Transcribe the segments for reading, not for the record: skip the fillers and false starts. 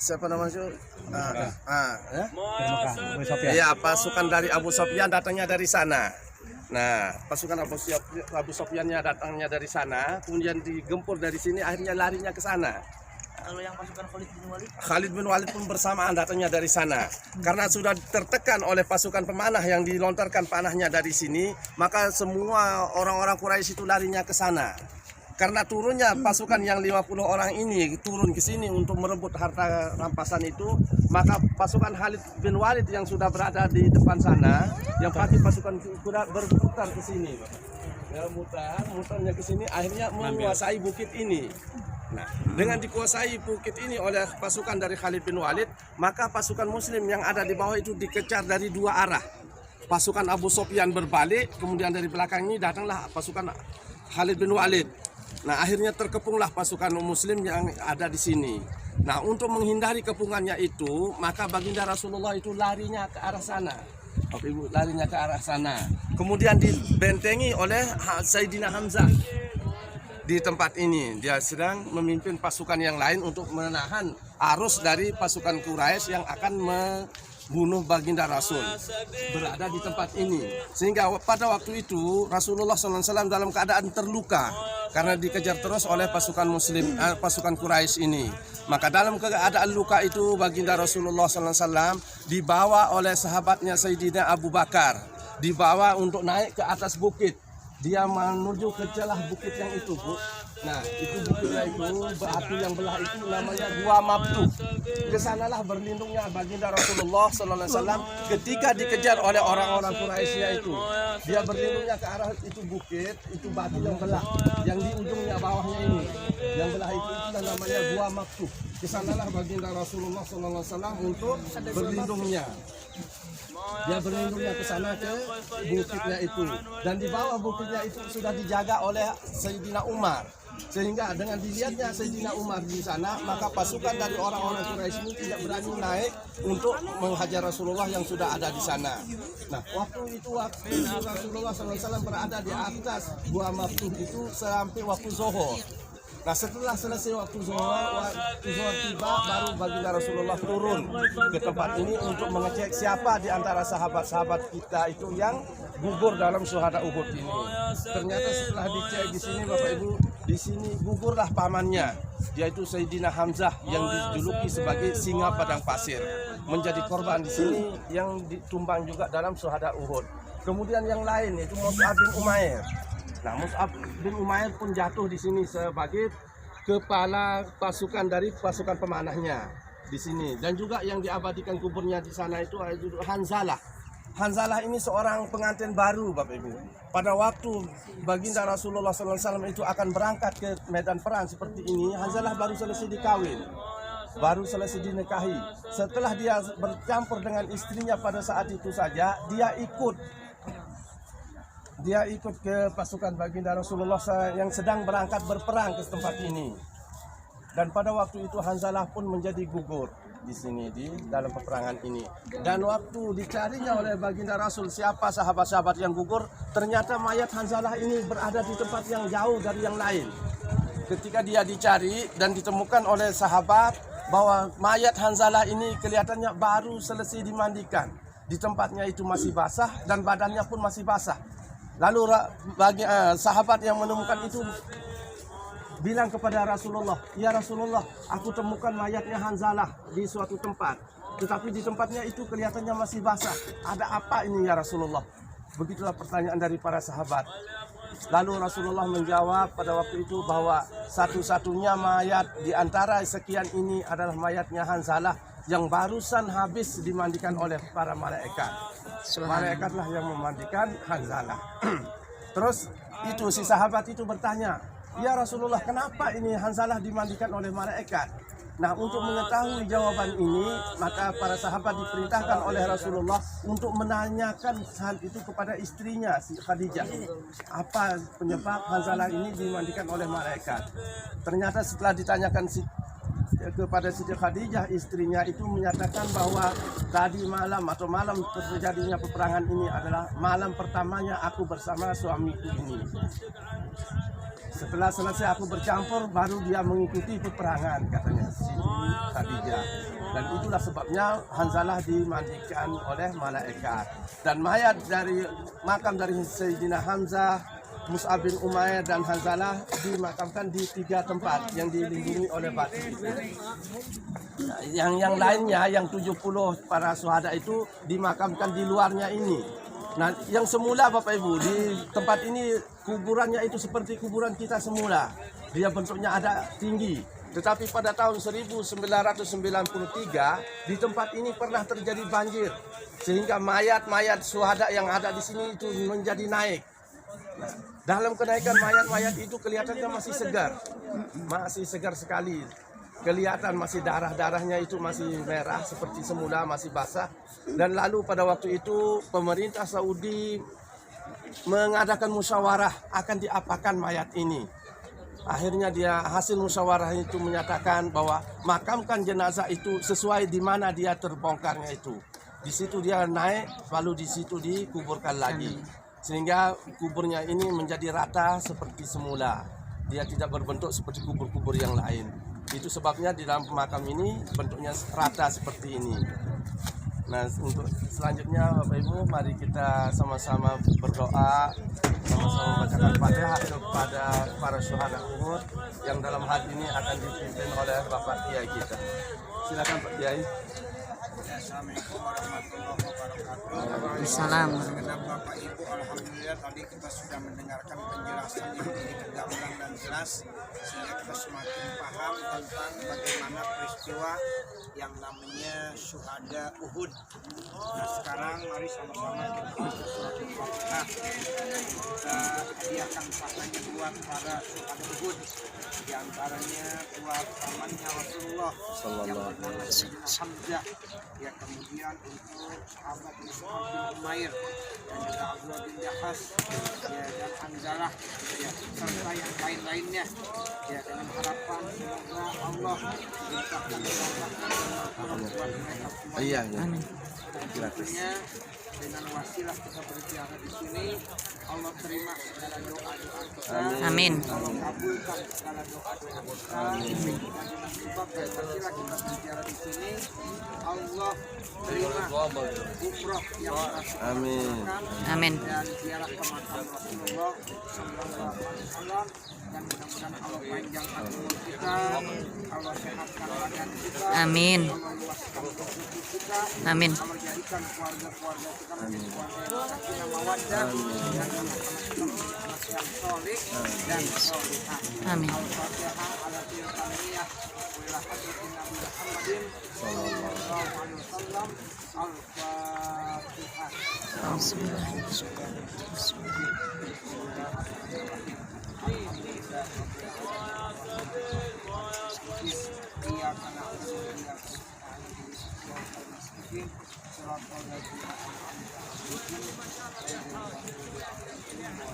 siapa namanya? Ya? Iya, Pasukan dari Abu Sufyan datangnya dari sana. Nah, pasukan Abu Sufyannya datangnya dari sana, kemudian digempur dari sini, akhirnya larinya ke sana. Kalau yang pasukan Khalid bin Walid pun bersamaan datangnya dari sana. Karena sudah tertekan oleh pasukan pemanah yang dilontarkan panahnya dari sini, maka semua orang-orang Quraisy itu larinya ke sana. Karena turunnya pasukan yang 50 orang ini turun ke sini untuk merebut harta rampasan itu, maka pasukan Khalid bin Walid yang sudah berada di depan sana, yang pakai pasukan kuda berputar ke sini. Ya, mutarnya ke sini, akhirnya menguasai bukit ini. Nah, dengan dikuasai bukit ini oleh pasukan dari Khalid bin Walid, maka pasukan Muslim yang ada di bawah itu dikejar dari dua arah. Pasukan Abu Sufyan berbalik, kemudian dari belakang ini datanglah pasukan Khalid bin Walid. Nah, akhirnya terkepunglah pasukan Muslim yang ada di sini. Nah, untuk menghindari kepungannya itu, maka baginda Rasulullah itu larinya ke arah sana. Bapak Ibu, larinya ke arah sana. Kemudian dibentengi oleh Sayyidina Hamzah. Di tempat ini dia sedang memimpin pasukan yang lain untuk menahan arus dari pasukan Quraisy yang akan membunuh baginda Rasul berada di tempat ini. Sehingga pada waktu itu Rasulullah SAW dalam keadaan terluka karena dikejar terus oleh pasukan Muslim, pasukan Quraisy ini. Maka dalam keadaan luka itu baginda Rasulullah SAW dibawa oleh sahabatnya Sayyidina Abu Bakar, dibawa untuk naik ke atas bukit. Dia menuju ke celah bukit yang itu, Bu. Nah, itu bukitnya itu, batu yang belah itu namanya Gua Mabtu. Kesanalah berlindungnya baginda Rasulullah SAW ketika dikejar oleh orang-orang Quraisy itu. Dia berlindungnya ke arah itu bukit, itu batu yang belah, yang di ujungnya bawahnya ini. Yang belah itu namanya Gua Mabtu. Kesanalah baginda Rasulullah SAW untuk berlindungnya. Dia berlindungnya ke sana ke bukitnya itu, dan di bawah bukitnya itu sudah dijaga oleh Sayyidina Umar. Sehingga dengan dilihatnya Sayyidina Umar di sana, maka pasukan dari orang-orang Quraisy ini tidak berani naik untuk menghajar Rasulullah yang sudah ada di sana. Nah, waktu Rasulullah SAW berada di atas Gua Mabtuh itu sampai waktu zuhur. Nah, setelah selesai waktu zuhur tiba, baru baginda Rasulullah turun ke tempat ini untuk mengecek siapa di antara sahabat-sahabat kita itu yang gugur dalam syuhada Uhud ini. Ternyata setelah dicek di sini, Bapak Ibu, di sini gugurlah pamannya, yaitu Sayyidina Hamzah yang dijuluki sebagai singa padang pasir, menjadi korban di sini yang ditumbang juga dalam syuhada Uhud. Kemudian yang lain yaitu Mus'ab bin Umair. Nah, Mus'ab bin Umair pun jatuh di sini sebagai kepala pasukan dari pasukan pemanahnya di sini. Dan juga yang diabadikan kuburnya di sana itu Hanzalah. Hanzalah ini seorang pengantin baru, Bapak Ibu. Pada waktu baginda Rasulullah SAW itu akan berangkat ke medan perang seperti ini, Hanzalah baru selesai dikawin, baru selesai dinikahi. Setelah dia bercampur dengan istrinya pada saat itu saja, dia ikut ke pasukan baginda Rasulullah yang sedang berangkat berperang ke tempat ini. Dan pada waktu itu Hanzalah pun menjadi gugur di sini di dalam peperangan ini. Dan waktu dicarinya oleh baginda Rasul siapa sahabat-sahabat yang gugur, ternyata mayat Hanzalah ini berada di tempat yang jauh dari yang lain. Ketika dia dicari dan ditemukan oleh sahabat bahwa mayat Hanzalah ini kelihatannya baru selesai dimandikan. Di tempatnya itu masih basah dan badannya pun masih basah. Lalu sahabat yang menemukan itu bilang kepada Rasulullah, "Ya Rasulullah, aku temukan mayatnya Hanzalah di suatu tempat. Tetapi di tempatnya itu kelihatannya masih basah. Ada apa ini ya Rasulullah?" Begitulah pertanyaan dari para sahabat. Lalu Rasulullah menjawab pada waktu itu bahwa satu-satunya mayat di antara sekian ini adalah mayatnya Hanzalah yang barusan habis dimandikan oleh para malaikat. Malaikatlah yang memandikan Hanzalah. Terus itu si sahabat itu bertanya, "Ya Rasulullah, kenapa ini Hanzalah dimandikan oleh malaikat?" Nah, untuk mengetahui jawaban ini, maka para sahabat diperintahkan oleh Rasulullah untuk menanyakan hal itu kepada istrinya, si Khadijah. Apa penyebab Hanzalah ini dimandikan oleh malaikat? Ternyata setelah ditanyakan kepada Siti Khadijah, istrinya itu menyatakan bahwa tadi malam atau malam terjadinya peperangan ini adalah malam pertamanya aku bersama suamiku ini. Setelah selesai aku bercampur, baru dia mengikuti peperangan, katanya Siti Khadijah. Dan itulah sebabnya Hanzalah dimandikan oleh malaikat. Dan mayat dari makam dari Sayyidina Hamzah, Mus'ab bin Umair dan Hanzalah dimakamkan di 3 tempat yang dilindungi oleh batu itu. Nah, yang lainnya, yang 70 para syuhada itu dimakamkan di luarnya ini. Nah, yang semula Bapak Ibu, di tempat ini kuburannya itu seperti kuburan kita semula. Dia bentuknya ada tinggi. Tetapi pada tahun 1993 di tempat ini pernah terjadi banjir. Sehingga mayat-mayat syuhada yang ada di sini itu menjadi naik. Nah, dalam kenaikan mayat-mayat itu kelihatannya masih segar. Masih segar sekali. Kelihatan masih darah-darahnya itu masih merah seperti semula, masih basah. Dan lalu pada waktu itu pemerintah Saudi mengadakan musyawarah akan diapakan mayat ini. Akhirnya dia hasil musyawarah itu menyatakan bahwa makamkan jenazah itu sesuai di mana dia terbongkarnya itu. Di situ dia naik, lalu di situ dikuburkan lagi. Sehingga kuburnya ini menjadi rata seperti semula. Dia tidak berbentuk seperti kubur-kubur yang lain. Itu sebabnya di dalam makam ini bentuknya rata seperti ini. Nah, untuk selanjutnya Bapak Ibu, mari kita sama-sama berdoa, sama-sama bacakan Fatihah kepada para syuhada Uhud yang dalam hal ini akan dipimpin oleh Bapak Kiai kita. Silakan Pak Kiai. Assalamualaikum warahmatullahi wabarakatuh. Assalamualaikum. Segenap Bapak Ibu, alhamdulillah tadi kita sudah mendengarkan penjelasan yang begitu gamblang dan jelas sehingga kita semakin paham tentang bagaimana peristiwa yang namanya syuhada Uhud. Nah, sekarang mari sama-sama kita baca surat Al-Fatihah. Kita hadiahkan pahalanya buat para syuhada Uhud. Di antaranya buat pamannya Rasulullah yang bernama Sayyidina Hamzah. Ya, kemudian untuk sahabat Mus'ab bin Umair dan juga Abdullah bin Jahas, ya, dan Hanzalah, ya, serta yang lain-lainnya, ya, dengan harapan semoga Allah limpahkan rahmatnya buat mereka semua. Iya. Dan tentunya dengan wasilah kita berziarah di sini, Allah terima segala doa-doa kita. Amin. Allah kabulkan segala doa-doa kita. Dan dengan sebab dan wasilah kita berziarah di sini, Allah terima umroh yang kita Amin. Amin. dan ziarah ke makam Rasulullah Sallallahu Alaihi Wasallam. Dan mudah-mudahan Allah panjangkan umur kita, Allah sehatkan badan kita, Amin. Allah luaskan rezeki kita, Amin. Allah jadikan keluarga-keluarga kita menjadi keluarga yang sakinah mawaddah dan anak-anak kita menjadi anak yang soleh dan solehah. Amin. Al-Fatihah ala tilkaniyah wa hadratin Nabi Muhammadin sallallahu alaihi wasallam. Al-Fatihah. Iyyaka na'budu wa iyyaka nasta'in ihdinas mustaqim shiratal ladzina an'amta 'alaihim ghairil maghdubi 'alaihim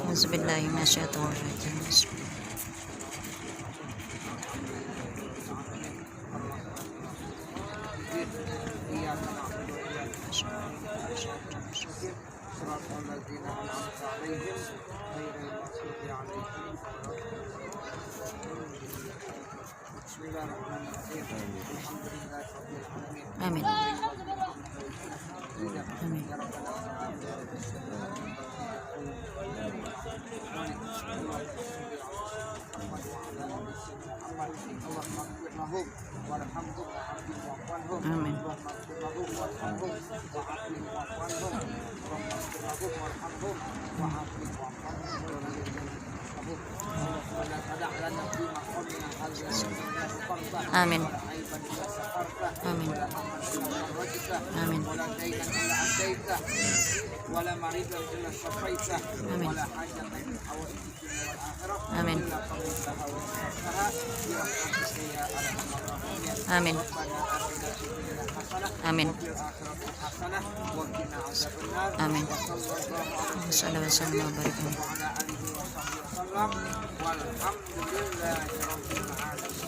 Auzubillahi minasyaitonir rajim. Amin. Amin. Amin. Amin. Amin. Amin. ولا دينا إلا أديته ولا مريضا إلا شفيته آمين. ولا حاجة من حوائج الدنيا والآخرة آمين. إلا قضيتها ويسرتها برحمتك يا أرحم الراحمين. آمين. ربنا آتنا في الدنيا حسنة آمين. وفي الآخرة حسنة وقنا عذاب النار. آمين. وصلى الله على صلى الله وسلم وبارك عليه. وعلى آله وصحبه وسلم والحمد لله رب العالمين.